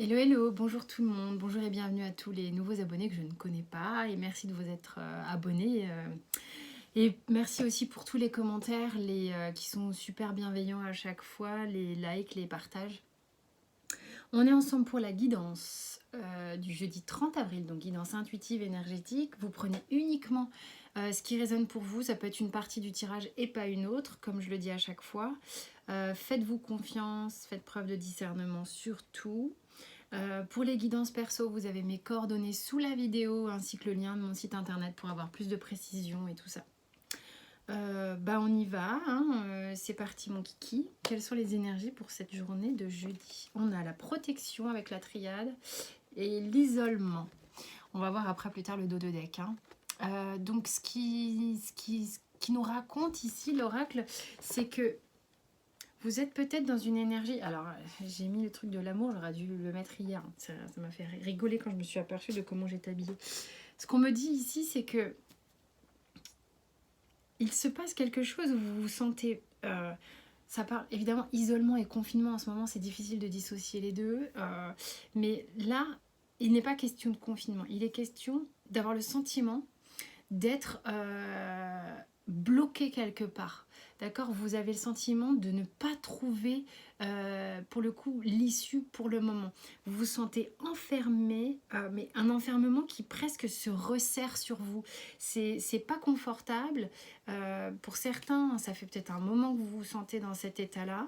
Hello, hello, bonjour tout le monde, bonjour et bienvenue à tous les nouveaux abonnés que je ne connais pas et merci de vous être abonnés et merci aussi pour tous les commentaires qui sont super bienveillants à chaque fois, les likes, les partages. On est ensemble pour la guidance du jeudi 30 avril, donc guidance intuitive énergétique. Vous prenez uniquement ce qui résonne pour vous, ça peut être une partie du tirage et pas une autre, comme je le dis à chaque fois. Faites-vous confiance, faites preuve de discernement surtout. Pour les guidances perso, vous avez mes coordonnées sous la vidéo ainsi que le lien de mon site internet pour avoir plus de précision et tout ça. On y va, hein, c'est parti mon kiki. Quelles sont les énergies pour cette journée de jeudi? On a la protection avec la triade et l'isolement. On va voir après plus tard le dos de deck. Hein. Donc ce qui nous raconte ici l'oracle, c'est que vous êtes peut-être dans une énergie... Alors, j'ai mis le truc de l'amour, j'aurais dû le mettre hier. Ça m'a fait rigoler quand je me suis aperçue de comment j'étais habillée. Ce qu'on me dit ici, c'est que il se passe quelque chose où vous vous sentez... ça part évidemment isolement et confinement en ce moment, c'est difficile de dissocier les deux. Mais là, il n'est pas question de confinement. Il est question d'avoir le sentiment d'être bloqué quelque part. D'accord? Vous avez le sentiment de ne pas trouver, pour le coup, l'issue pour le moment. Vous vous sentez enfermé, mais un enfermement qui presque se resserre sur vous. C'est pas confortable. Pour certains, ça fait peut-être un moment que vous vous sentez dans cet état-là.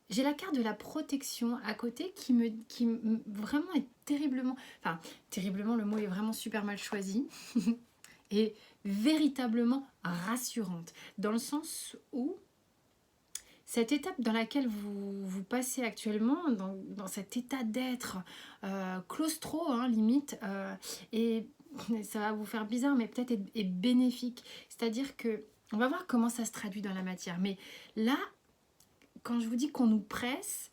J'ai la carte de la protection à côté qui vraiment est terriblement... Enfin, terriblement, le mot est vraiment super mal choisi. Et véritablement rassurante, dans le sens où cette étape dans laquelle vous passez actuellement, dans cet état d'être claustro, hein, limite, et ça va vous faire bizarre, mais peut-être est bénéfique. C'est-à-dire que, on va voir comment ça se traduit dans la matière, mais là, quand je vous dis qu'on nous presse,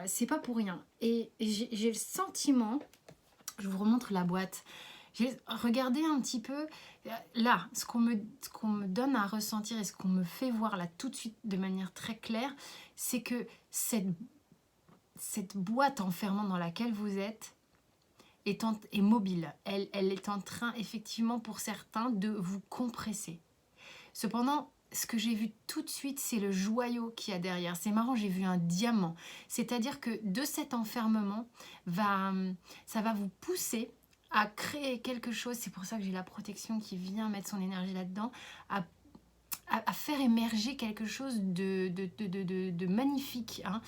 c'est pas pour rien. Et j'ai le sentiment, je vous remontre la boîte, j'ai regardé un petit peu, là, ce qu'on me donne à ressentir et ce qu'on me fait voir là tout de suite de manière très claire, c'est que cette boîte enfermante dans laquelle vous êtes est mobile. Elle est en train, effectivement, pour certains, de vous compresser. Cependant, ce que j'ai vu tout de suite, c'est le joyau qu'il y a derrière. C'est marrant, j'ai vu un diamant. C'est-à-dire que de cet enfermement, ça va vous pousser à créer quelque chose. C'est pour ça que j'ai la protection qui vient mettre son énergie là-dedans, à faire émerger quelque chose de magnifique. Hein.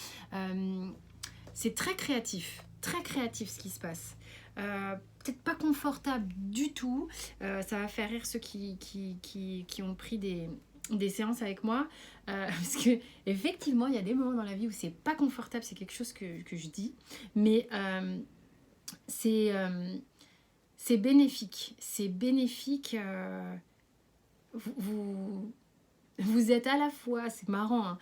C'est très créatif ce qui se passe. Peut-être pas confortable du tout. Ça va faire rire ceux qui ont pris des séances avec moi. Parce que effectivement, il y a des moments dans la vie où c'est pas confortable. C'est quelque chose que je dis. Mais c'est bénéfique. C'est bénéfique. Vous êtes à la fois, c'est marrant, hein,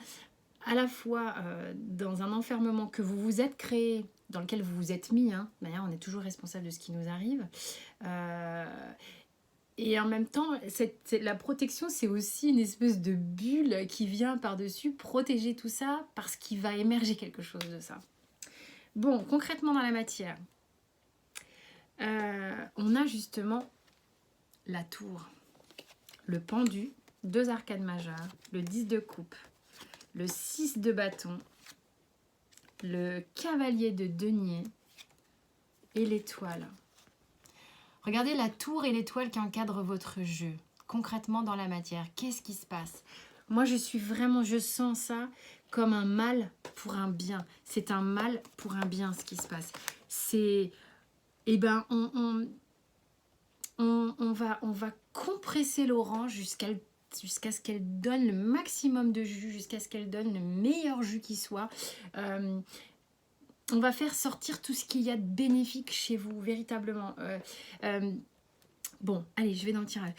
à la fois dans un enfermement que vous vous êtes créé, dans lequel vous vous êtes mis, hein. D'ailleurs on est toujours responsable de ce qui nous arrive, et en même temps la protection, c'est aussi une espèce de bulle qui vient par-dessus protéger tout ça parce qu'il va émerger quelque chose de ça. Bon, concrètement dans la matière, on a justement la tour, le pendu, 2 arcades majeures, le 10 de coupe, le 6 de bâton, le cavalier de denier et l'étoile. Regardez la tour et l'étoile qui encadrent votre jeu. Concrètement dans la matière, qu'est-ce qui se passe? Moi, je sens ça comme un mal pour un bien. C'est un mal pour un bien, ce qui se passe. C'est... on va compresser l'orange jusqu'à ce qu'elle donne le maximum de jus, jusqu'à ce qu'elle donne le meilleur jus qui soit. On va faire sortir tout ce qu'il y a de bénéfique chez vous, véritablement. Bon, allez, je vais dans le tirage.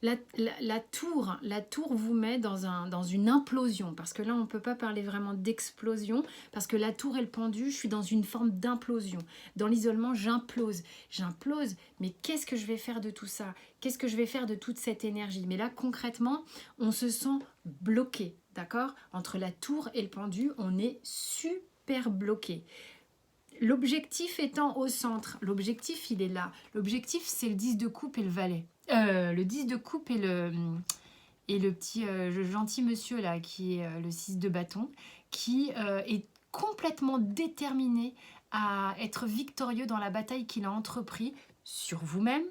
La tour vous met dans une implosion, parce que là, on ne peut pas parler vraiment d'explosion, parce que la tour et le pendu, je suis dans une forme d'implosion. Dans l'isolement, j'implose, mais qu'est-ce que je vais faire de tout ça? Qu'est-ce que je vais faire de toute cette énergie? Mais là, concrètement, on se sent bloqué, d'accord? Entre la tour et le pendu, on est super bloqué. L'objectif étant au centre. L'objectif, il est là. L'objectif, c'est le 10 de coupe et le valet. Le 10 de coupe et le petit gentil monsieur là, qui est le 6 de bâton, qui est complètement déterminé à être victorieux dans la bataille qu'il a entrepris sur vous-même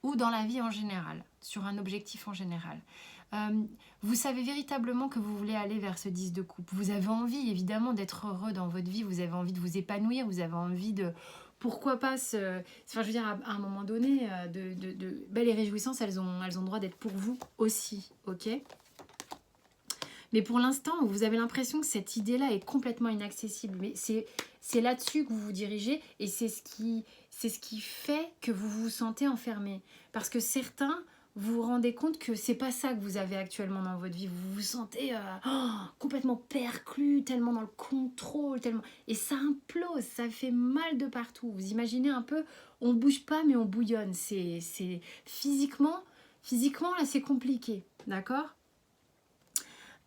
ou dans la vie en général, sur un objectif en général. Vous savez véritablement que vous voulez aller vers ce 10 de coupe. Vous avez envie évidemment d'être heureux dans votre vie, vous avez envie de vous épanouir, vous avez envie de... Pourquoi pas enfin, je veux dire, à un moment donné, les réjouissances, elles ont droit d'être pour vous aussi, ok? Mais pour l'instant, vous avez l'impression que cette idée-là est complètement inaccessible. Mais c'est là-dessus que vous vous dirigez et c'est ce qui fait que vous vous sentez enfermé. Parce que certains, vous vous rendez compte que c'est pas ça que vous avez actuellement dans votre vie. Vous vous sentez complètement perclus, tellement dans le contrôle, tellement... Et ça implose, ça fait mal de partout. Vous imaginez un peu, on bouge pas mais on bouillonne. C'est physiquement, là c'est compliqué, d'accord?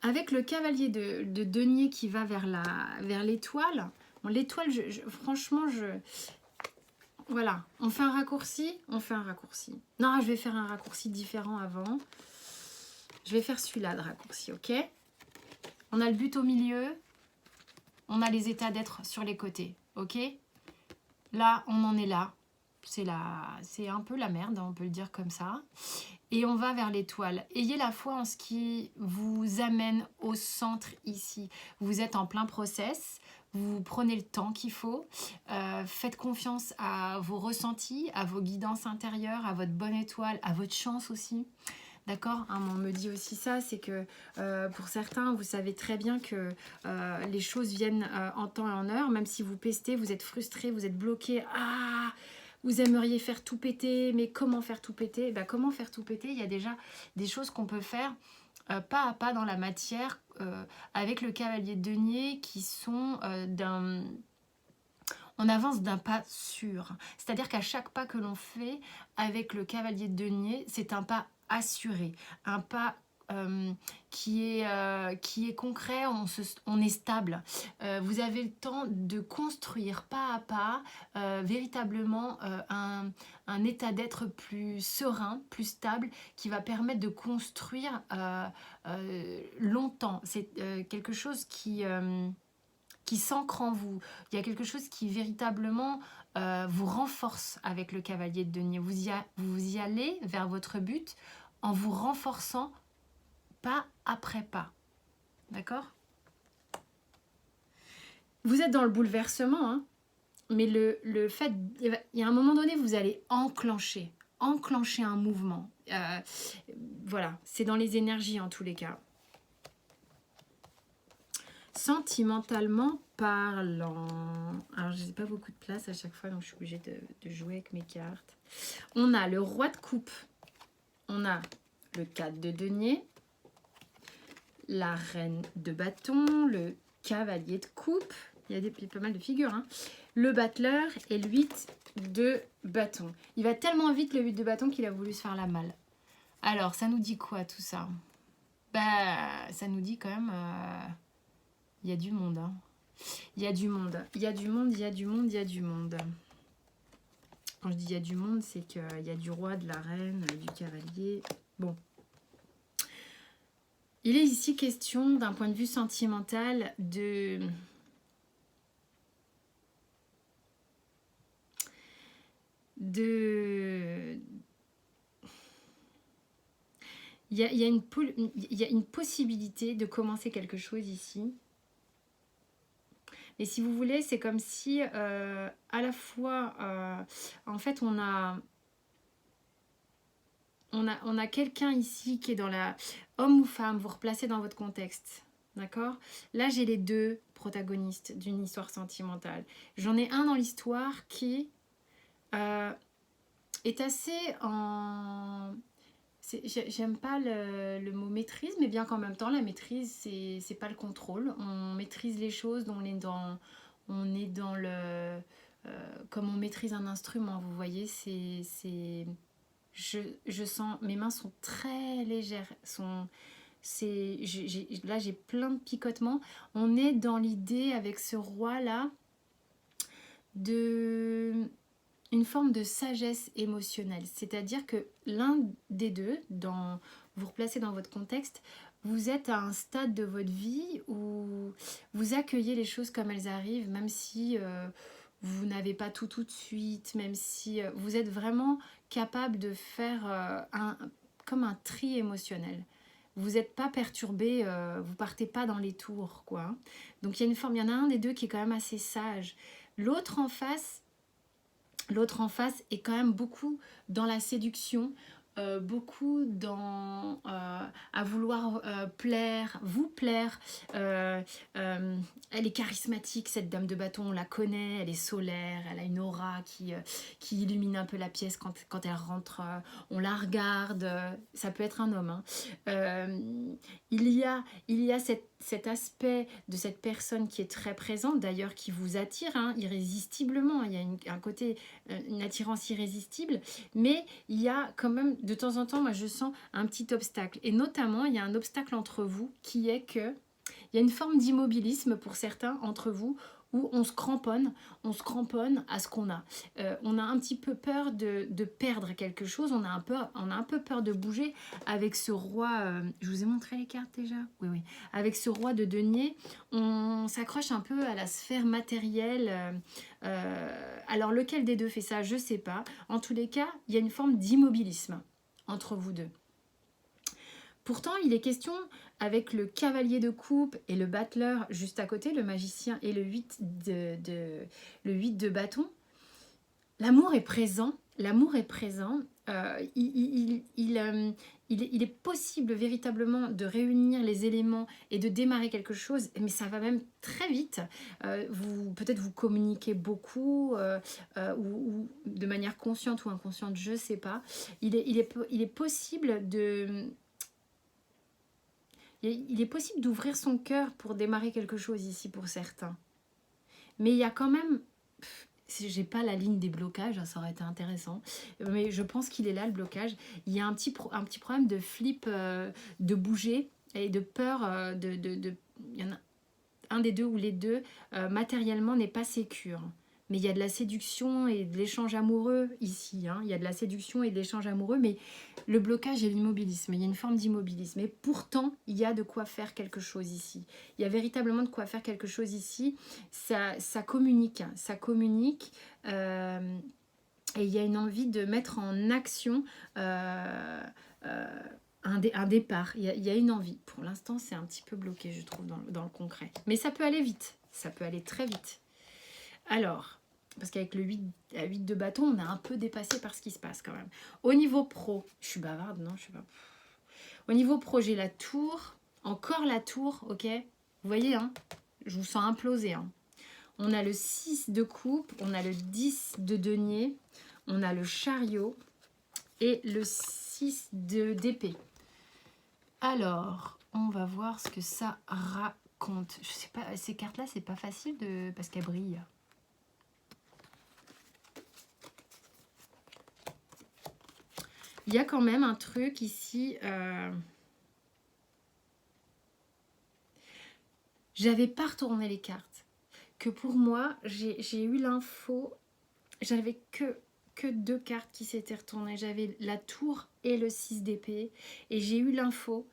Avec le cavalier de denier qui va vers l'étoile, bon, l'étoile, franchement, voilà, on fait un raccourci, Non, je vais faire un raccourci différent avant. Je vais faire celui-là de raccourci, ok? On a le but au milieu, on a les états d'être sur les côtés, ok? Là, on en est là. C'est un peu la merde, on peut le dire comme ça. Et on va vers l'étoile. Ayez la foi en ce qui vous amène au centre ici. Vous êtes en plein process, vous prenez le temps qu'il faut, faites confiance à vos ressentis, à vos guidances intérieures, à votre bonne étoile, à votre chance aussi. D'accord, hein, on me dit aussi ça, c'est que pour certains, vous savez très bien que les choses viennent en temps et en heure, même si vous pestez, vous êtes frustré, vous êtes bloqué. Ah, vous aimeriez faire tout péter, mais comment faire tout péter? Comment faire tout péter? Il y a déjà des choses qu'on peut faire pas à pas dans la matière avec le cavalier de denier qui sont on avance d'un pas sûr. C'est-à-dire qu'à chaque pas que l'on fait avec le cavalier de denier, c'est un pas assuré, un pas qui est concret, on est stable. Vous avez le temps de construire pas à pas véritablement un état d'être plus serein, plus stable, qui va permettre de construire longtemps. C'est quelque chose qui s'ancre en vous. Il y a quelque chose qui véritablement vous renforce avec le cavalier de denier. Vous y allez vers votre but en vous renforçant pas après pas. D'accord? Vous êtes dans le bouleversement, hein, mais le fait, il y a un moment donné, vous allez enclencher un mouvement. Voilà, c'est dans les énergies en tous les cas. Sentimentalement parlant. Alors, je n'ai pas beaucoup de place à chaque fois, donc je suis obligée de jouer avec mes cartes. On a le roi de coupe. On a le 4 de denier. La reine de bâton. Le cavalier de coupe. Il y a pas mal de figures. Hein. Le battleur et le 8 de bâton. Il va tellement vite, le 8 de bâton, qu'il a voulu se faire la malle. Alors, ça nous dit quoi, tout ça? Ça nous dit quand même... il y a du monde, hein. Il y a du monde. Il y a du monde, il y a du monde, il y a du monde. Quand je dis il y a du monde, c'est qu'il y a du roi, de la reine, du cavalier. Bon. Il est ici question, d'un point de vue sentimental, de... Il y a une possibilité de commencer quelque chose ici. Et si vous voulez, c'est comme si à la fois, en fait, on a quelqu'un ici qui est dans la... Homme ou femme, vous replacez dans votre contexte. D'accord? Là, j'ai les deux protagonistes d'une histoire sentimentale. J'en ai un dans l'histoire qui est assez en... J'aime pas le mot maîtrise, mais bien qu'en même temps, la maîtrise, c'est pas le contrôle. On maîtrise les choses, on est dans le... comme on maîtrise un instrument, vous voyez, je sens... Mes mains sont très légères, Là, j'ai plein de picotements. On est dans l'idée avec ce roi-là de une forme de sagesse émotionnelle. C'est-à-dire que l'un des deux, vous replacez dans votre contexte, vous êtes à un stade de votre vie où vous accueillez les choses comme elles arrivent, même si vous n'avez pas tout de suite, même si vous êtes vraiment capable de faire comme un tri émotionnel. Vous n'êtes pas perturbé, vous partez pas dans les tours, quoi. Donc il y en a un des deux qui est quand même assez sage. L'autre en face est quand même beaucoup dans la séduction, beaucoup dans à vouloir vous plaire. Elle est charismatique, cette dame de bâton, on la connaît, elle est solaire, elle a une aura qui illumine un peu la pièce quand elle rentre, on la regarde, ça peut être un homme. Hein. Il y a cet aspect de cette personne qui est très présente, d'ailleurs qui vous attire hein, irrésistiblement, il y a un côté, une attirance irrésistible, mais il y a quand même de temps en temps, moi je sens un petit obstacle, et notamment il y a un obstacle entre vous qui est que il y a une forme d'immobilisme pour certains entre vous où on se cramponne à ce qu'on a. On a un petit peu peur de perdre quelque chose, on a un peu peur de bouger avec ce roi, je vous ai montré les cartes déjà ? Oui. Avec ce roi de denier, on s'accroche un peu à la sphère matérielle. Alors lequel des deux fait ça, je ne sais pas. En tous les cas, il y a une forme d'immobilisme entre vous deux. Pourtant, il est question avec le cavalier de coupe et le battleur juste à côté, le magicien et le 8 de bâton. L'amour est présent. L'amour est présent. Il est possible véritablement de réunir les éléments et de démarrer quelque chose, mais ça va même très vite. Peut-être vous communiquez beaucoup ou de manière consciente ou inconsciente, je ne sais pas. Il est possible d'ouvrir son cœur pour démarrer quelque chose ici pour certains. Mais il y a quand même... J'ai pas la ligne des blocages, ça aurait été intéressant. Mais je pense qu'il est là, le blocage. Il y a un petit problème de flip, de bouger et de peur. Il y en a un des deux ou les deux, matériellement, n'est pas sécure. Mais il y a de la séduction et de l'échange amoureux ici. Hein. Il y a de la séduction et de l'échange amoureux, mais le blocage et l'immobilisme. Il y a une forme d'immobilisme. Et pourtant, il y a de quoi faire quelque chose ici. Il y a véritablement de quoi faire quelque chose ici. Ça communique. Ça communique. Et il y a une envie de mettre en action un départ. Il y a une envie. Pour l'instant, c'est un petit peu bloqué, je trouve, dans le concret. Mais ça peut aller vite. Ça peut aller très vite. Alors... Parce qu'avec le 8 de bâton, on est un peu dépassé par ce qui se passe quand même. Au niveau pro, je suis bavarde, non, je sais pas. Au niveau pro, j'ai la tour, encore la tour, ok. Vous voyez, hein, je vous sens imploser. Hein. On a le 6 de coupe, on a le 10 de denier, on a le chariot et le 6 d'épée. Alors, on va voir ce que ça raconte. Je sais pas, ces cartes-là, c'est pas facile parce qu'elles brillent. Il y a quand même un truc ici. J'avais pas retourné les cartes. Que pour moi, j'ai eu l'info. J'avais que 2 cartes qui s'étaient retournées. J'avais la tour et le 6 d'épée. Et j'ai eu l'info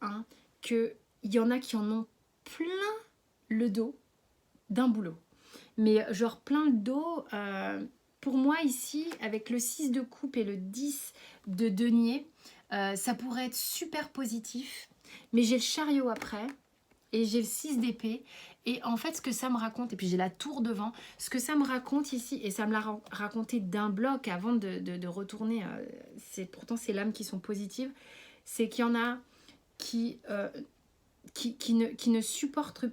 hein, qu'il y en a qui en ont plein le dos d'un boulot. Mais genre plein le dos... Pour moi ici, avec le 6 de coupe et le 10 de denier, ça pourrait être super positif. Mais j'ai le chariot après et j'ai le 6 d'épée. Et en fait, ce que ça me raconte, et puis j'ai la tour devant, ce que ça me raconte ici, et ça me l'a raconté d'un bloc avant de retourner, pourtant c'est l'âme qui sont positives, c'est qu'il y en a qui ne supportent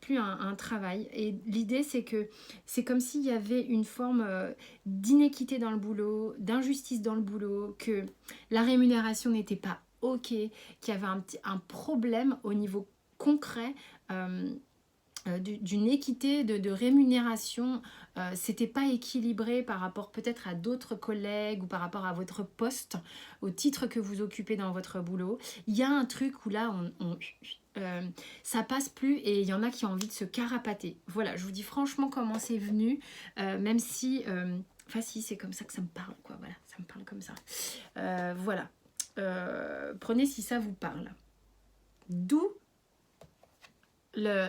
plus un travail. Et l'idée, c'est que c'est comme s'il y avait une forme d'inéquité dans le boulot, d'injustice dans le boulot, que la rémunération n'était pas OK, qu'il y avait un problème au niveau concret d'une équité de rémunération, c'était pas équilibré par rapport peut-être à d'autres collègues ou par rapport à votre poste, au titre que vous occupez dans votre boulot. Il y a un truc où là, ça passe plus et il y en a qui ont envie de se carapater. Voilà, je vous dis franchement comment c'est venu, même si... Enfin si, c'est comme ça que ça me parle, quoi. Voilà, ça me parle comme ça. Voilà. Prenez si ça vous parle. D'où le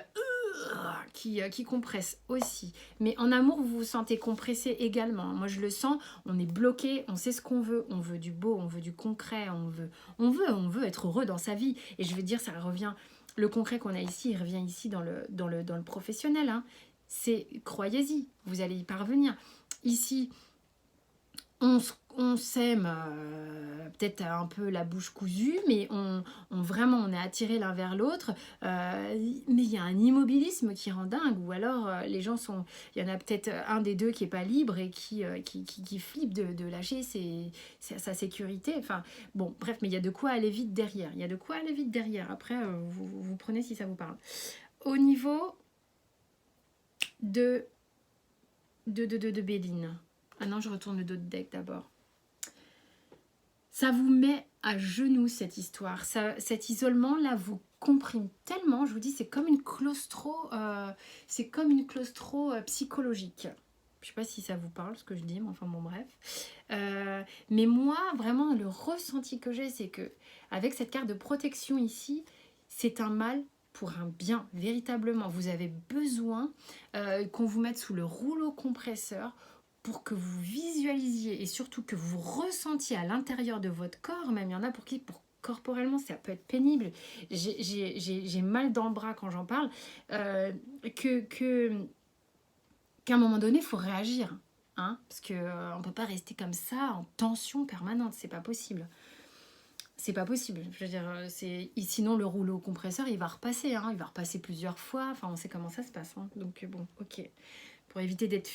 qui compresse aussi. Mais en amour, vous vous sentez compressé également. Moi, je le sens, on est bloqué, on sait ce qu'on veut. On veut du beau, on veut du concret, on veut être heureux dans sa vie. Et je veux dire, ça revient, le concret qu'on a ici, il revient ici dans le professionnel. Hein. C'est, croyez-y, vous allez y parvenir. Ici, on s'aime peut-être un peu la bouche cousue, mais vraiment on est attirés l'un vers l'autre. Mais il y a un immobilisme qui rend dingue, ou alors les gens sont... Il y en a peut-être un des deux qui n'est pas libre et qui flippe de lâcher sa sécurité. Enfin, bon, bref, mais il y a de quoi aller vite derrière. Il y a de quoi aller vite derrière. Après, vous prenez si ça vous parle. Au niveau de Béline. Ah non, je retourne le dos de deck d'abord. Ça vous met à genoux cette histoire. Cet isolement-là vous comprime tellement. Je vous dis, c'est comme une claustro psychologique. Je ne sais pas si ça vous parle ce que je dis, mais enfin bon bref. Mais moi, vraiment, le ressenti que j'ai, c'est que avec cette carte de protection ici, c'est un mal pour un bien, véritablement. Vous avez besoin qu'on vous mette sous le rouleau compresseur pour que vous visualisiez et surtout que vous ressentiez à l'intérieur de votre corps, même il y en a pour qui, corporellement, ça peut être pénible. J'ai mal dans le bras quand j'en parle, qu'à un moment donné, il faut réagir. Hein, parce qu'on ne peut pas rester comme ça en tension permanente, c'est pas possible. C'est pas possible. Je veux dire, sinon le rouleau compresseur, il va repasser. Hein, il va repasser plusieurs fois. Enfin, on sait comment ça se passe. Hein, donc bon, ok. Pour éviter d'être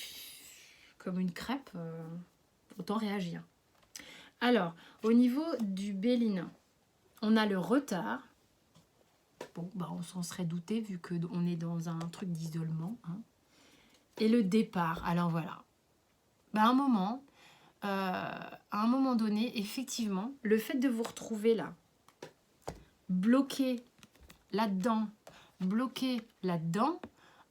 comme une crêpe, autant réagir. Alors, au niveau du Béline, on a le retard. Bon, bah, on s'en serait douté vu qu'on est dans un truc d'isolement. Hein. Et le départ. Alors voilà. Bah, à un moment donné, effectivement, le fait de vous retrouver là, bloqué là-dedans,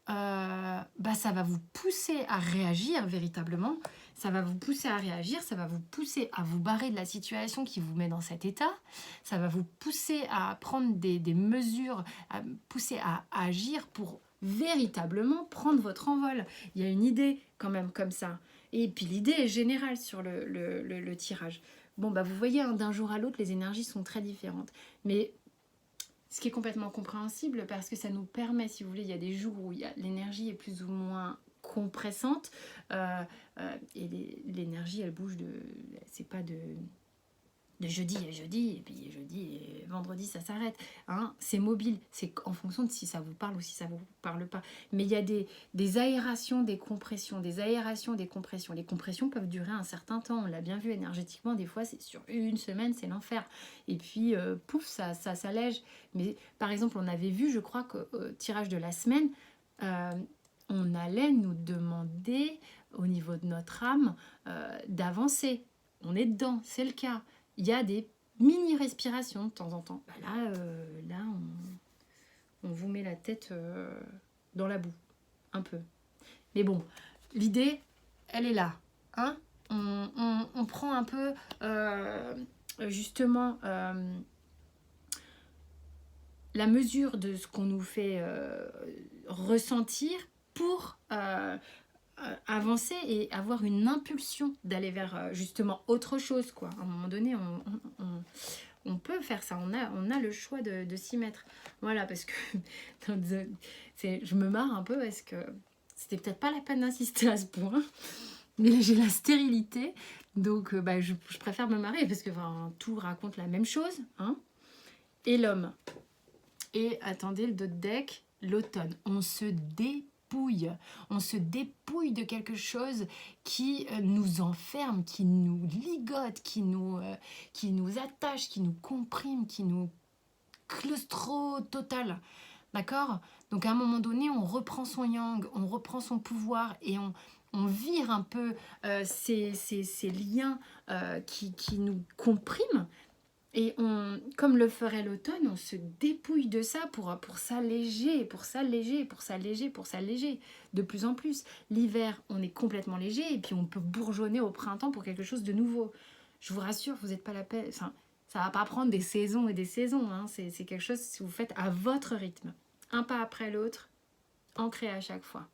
bah, ça va vous pousser à réagir véritablement. Ça va vous pousser à réagir, ça va vous pousser à vous barrer de la situation qui vous met dans cet état. Ça va vous pousser à prendre des mesures, à pousser à agir pour véritablement prendre votre envol. Il y a une idée quand même comme ça. Et puis l'idée est générale sur le tirage. Bon, bah vous voyez, hein, d'un jour à l'autre, les énergies sont très différentes. Mais ce qui est complètement compréhensible parce que ça nous permet, si vous voulez, il y a des jours où l'énergie est plus ou moins compressante et l'énergie, elle bouge c'est pas de jeudi à jeudi, et puis jeudi et vendredi ça s'arrête. Hein, c'est mobile, c'est en fonction de si ça vous parle ou si ça vous parle pas. Mais il y a des aérations, des compressions, des aérations, des compressions. Les compressions peuvent durer un certain temps, on l'a bien vu énergétiquement, des fois c'est sur une semaine, c'est l'enfer. Et puis pouf, ça s'allège. Mais par exemple, on avait vu, je crois qu'au tirage de la semaine, on allait nous demander au niveau de notre âme d'avancer. On est dedans, c'est le cas. Il y a des mini-respirations de temps en temps. Bah là, on vous met la tête dans la boue, un peu. Mais bon, l'idée, elle est là. Hein, on prend un peu, justement, la mesure de ce qu'on nous fait ressentir pour avancer et avoir une impulsion d'aller vers justement autre chose, quoi. À un moment donné, on peut faire ça, on a le choix de s'y mettre. Voilà, parce que je me marre un peu parce que c'était peut-être pas la peine d'insister à ce point, mais là j'ai la stérilité, donc bah, je préfère me marrer parce que enfin, tout raconte la même chose. Hein. Et l'homme. Et attendez, le dos de deck, l'automne. On se dépouille de quelque chose qui nous enferme, qui nous ligote, qui nous attache, qui nous comprime, qui nous claustro total. D'accord ? Donc à un moment donné, on reprend son yang, on reprend son pouvoir et on vire un peu ces liens qui nous compriment. Et comme le ferait l'automne, on se dépouille de ça pour s'alléger, pour s'alléger, pour s'alléger, pour s'alléger de plus en plus. L'hiver, on est complètement léger et puis on peut bourgeonner au printemps pour quelque chose de nouveau. Je vous rassure, vous n'êtes pas la paix. Enfin, ça va pas prendre des saisons et des saisons. Hein. C'est quelque chose que vous faites à votre rythme. Un pas après l'autre, ancré à chaque fois.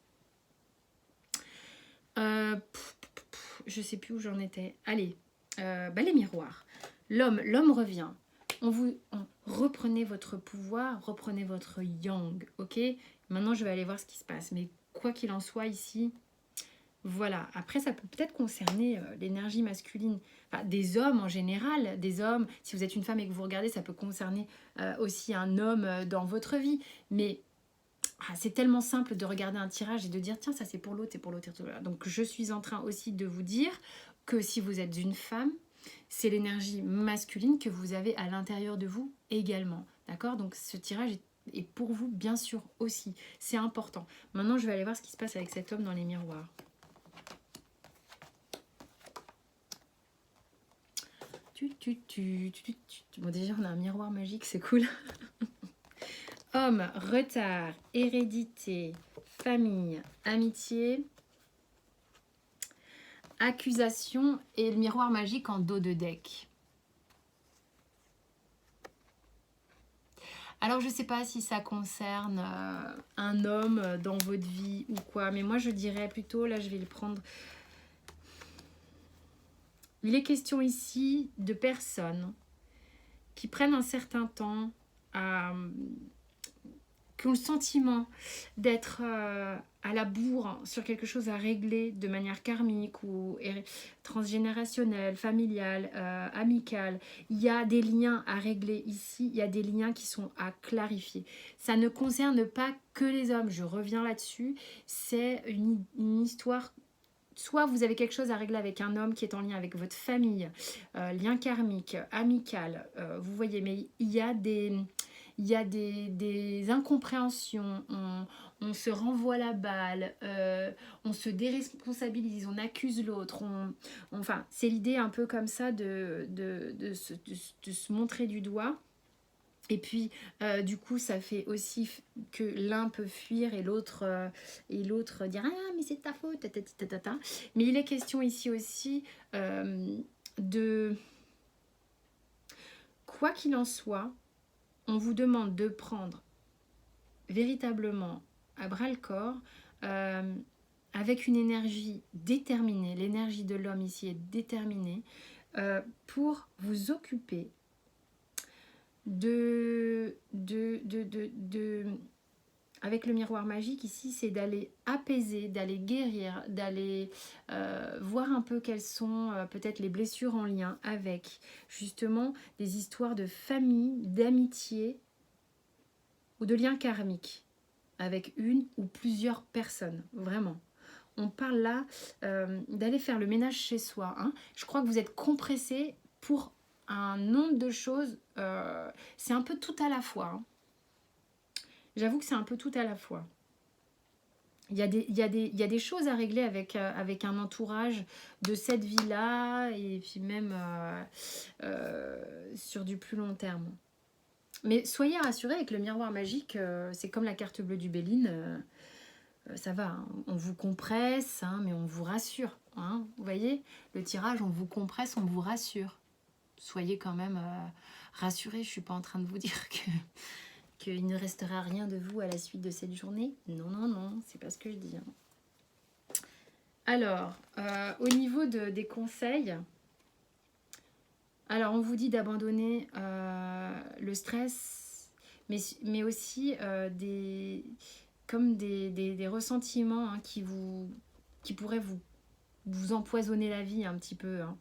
Je sais plus où j'en étais. Allez, les miroirs. L'homme revient. Reprenez votre pouvoir, reprenez votre yang, ok? Maintenant, je vais aller voir ce qui se passe. Mais quoi qu'il en soit ici, voilà. Après, ça peut peut-être concerner l'énergie masculine. Enfin, des hommes en général, des hommes. Si vous êtes une femme et que vous regardez, ça peut concerner aussi un homme dans votre vie. Mais c'est tellement simple de regarder un tirage et de dire tiens, ça c'est pour l'autre, c'est pour l'autre. Donc, je suis en train aussi de vous dire que si vous êtes une femme, c'est l'énergie masculine que vous avez à l'intérieur de vous également. D'accord? Donc ce tirage est pour vous bien sûr aussi. C'est important. Maintenant, je vais aller voir ce qui se passe avec cet homme dans les miroirs. Bon, déjà, on a un miroir magique, c'est cool. Homme, retard, hérédité, famille, amitié, accusation et le miroir magique en dos de deck. Alors, je ne sais pas si ça concerne un homme dans votre vie ou quoi, mais moi, je dirais plutôt, là, je vais le prendre. Il est question ici de personnes qui prennent un certain temps qui ont le sentiment d'être à la bourre sur quelque chose à régler de manière karmique ou transgénérationnelle, familiale, amicale. Il y a des liens à régler ici, il y a des liens qui sont à clarifier. Ça ne concerne pas que les hommes, je reviens là-dessus. C'est une histoire. Soit vous avez quelque chose à régler avec un homme qui est en lien avec votre famille, lien karmique, amical, vous voyez, mais il y a des incompréhensions, on se renvoie la balle, on se déresponsabilise, on accuse l'autre, enfin, c'est l'idée un peu comme ça de se montrer du doigt. Et puis, du coup, ça fait aussi que l'un peut fuir et l'autre dire « Ah, mais c'est ta faute, ta. » Mais il est question ici aussi de... Quoi qu'il en soit, on vous demande de prendre véritablement à bras-le-corps avec une énergie déterminée. L'énergie de l'homme ici est déterminée pour vous occuper avec le miroir magique ici, c'est d'aller apaiser, d'aller guérir, d'aller voir un peu quelles sont peut-être les blessures en lien avec justement des histoires de famille, d'amitié ou de liens karmiques avec une ou plusieurs personnes, vraiment. On parle là d'aller faire le ménage chez soi. Hein. Je crois que vous êtes compressés pour un nombre de choses, c'est un peu tout à la fois. Hein. J'avoue que c'est un peu tout à la fois. Il y a des choses à régler avec un entourage de cette vie-là et puis même sur du plus long terme. Mais soyez rassurés avec le miroir magique, c'est comme la carte bleue du Béline, ça va, hein, on vous compresse, hein, mais on vous rassure. Hein, vous voyez, le tirage, on vous compresse, on vous rassure. Soyez quand même rassurés, je ne suis pas en train de vous dire qu'il ne restera rien de vous à la suite de cette journée. Non, non, non, c'est pas ce que je dis. Hein. Alors, au niveau des conseils, alors on vous dit d'abandonner le stress, mais aussi des ressentiments hein, qui pourraient vous empoisonner la vie un petit peu. Hein.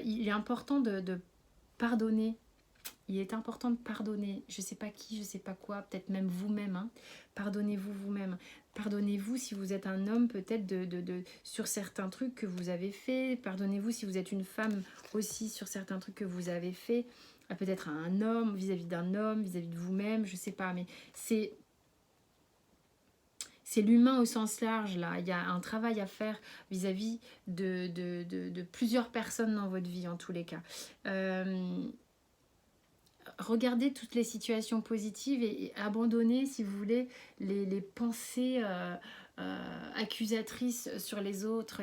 Il est important de pardonner. Il est important de pardonner. Je ne sais pas qui, je ne sais pas quoi, peut-être même vous-même. Hein. Pardonnez-vous vous-même. Pardonnez-vous si vous êtes un homme, peut-être sur certains trucs que vous avez fait. Pardonnez-vous si vous êtes une femme aussi sur certains trucs que vous avez fait. Peut-être à un homme, vis-à-vis d'un homme, vis-à-vis de vous-même, je ne sais pas. Mais c'est c'est l'humain au sens large, là. Il y a un travail à faire vis-à-vis de plusieurs personnes dans votre vie, en tous les cas. Regardez toutes les situations positives et abandonnez, si vous voulez, les pensées accusatrices sur les autres.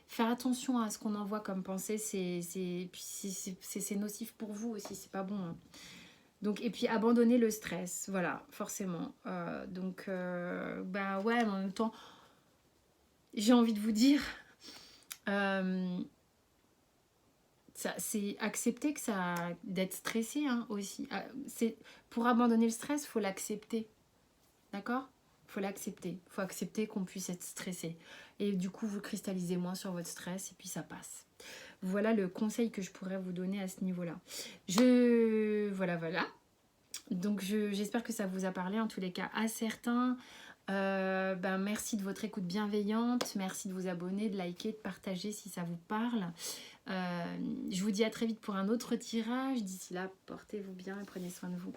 Faire attention à ce qu'on envoie comme pensée, c'est nocif pour vous aussi, c'est pas bon, hein. Donc, et puis abandonner le stress, voilà, forcément. Bah ouais, mais en même temps, j'ai envie de vous dire, euh, c'est accepter que ça d'être stressé, hein, aussi. Pour abandonner le stress, il faut l'accepter, d'accord? Il faut l'accepter. Il faut accepter qu'on puisse être stressé. Et du coup, vous cristallisez moins sur votre stress et puis ça passe. Voilà le conseil que je pourrais vous donner à ce niveau-là. Voilà. Donc j'espère que ça vous a parlé, en tous les cas, à certains. Merci de votre écoute bienveillante. Merci de vous abonner, de liker, de partager si ça vous parle. Je vous dis à très vite pour un autre tirage. D'ici là, portez-vous bien et prenez soin de vous.